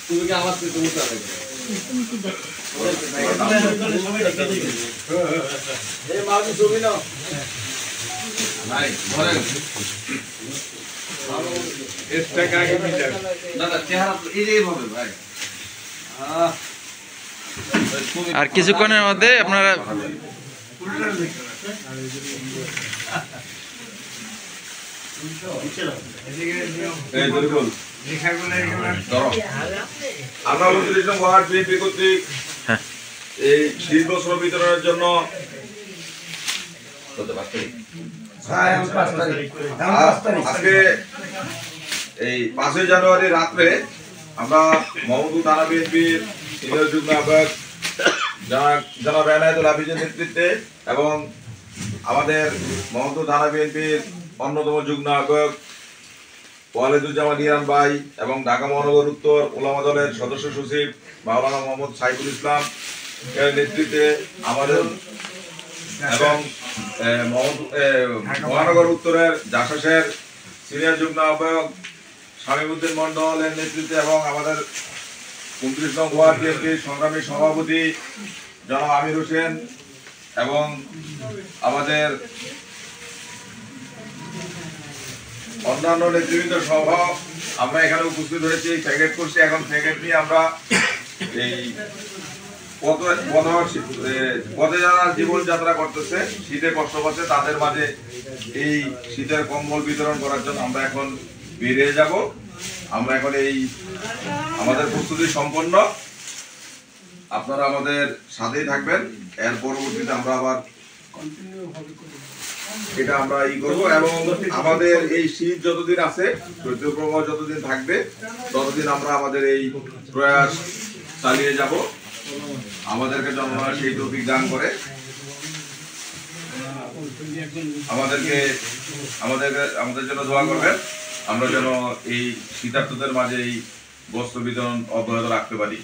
তুমি কি আমার থেকে তুমি চালাবে এই মাঝে ছবি নাও ভাই ধরেন এসটা কাকে মিটার দাদা চেহারা এই যে এইভাবে ভাই আর কিছুক্ষণের মধ্যে আপনারা আমরা 29 নং ওয়ার্ড বিএনপি কর্তৃক এই শীত বস্ত্র বিতরণের জন্য আজকে এই 5 জানুয়ারি রাত্রে আমরা মোহাম্মদপুর থানা বিএনপির সিনিয়র যুগ্ম আহ্বায়ক জনাব এনায়েতুল হাফিজের নেতৃত্বে এবং আমাদের মোহাম্মদপুর থানা বিএনপির অন্যতম যুগ্ম আহ্বায়ক ওয়ালিদুজ্জামান ইরান ভাই এবং ঢাকা মহানগর উত্তর ওলামা দলের সদস্য সচিব মাওলানা মোহাম্মদ সাইফুল ইসলাম এর নেতৃত্বে আমাদের এবং মহানগর উত্তরের জাসাসের সিনিয়র যুগ্ম আহ্বায়ক শামীমউদ্দিন মন্ডলের নেতৃত্বে এবং আমাদের 29 নং ওয়ার্ড বিএনপির সংগ্রামী সভাপতি জনাব আমির হোসেন এবং আমাদের অন্যান্য নেতৃবৃন্দ সহ আমরা এখানে উপস্থিত হয়েছি প্যাকেট করছি। এখন প্যাকেট নিয়ে আমরা এই পথে যারা জীবনযাত্রা করতেছে শীতে কষ্ট পাচ্ছে তাদের মাঝে এই শীতের কম্বল বিতরণ করার জন্য আমরা এখন বেরিয়ে যাব। আমরা এখন এই আমাদের প্রস্তুতি সম্পন্ন, আপনারা আমাদের সাথেই থাকবেন। এর পরবর্তীতে আমরা আবার এটা আমরা করবো এবং আমাদের এই শীত যতদিন আছে, শৈত্যপ্রবাহ যতদিন থাকবে ততদিন আমরা আমাদের এই প্রয়াস চালিয়ে যাব। আমাদেরকে জনগণ সেই তৌফিক দান করে আমাদের জন্য দোয়া করবেন, আমরা যেন এই শীতার্তদের মাঝে এই বস্ত্র বিতরণ অব্যাহত রাখতে পারি।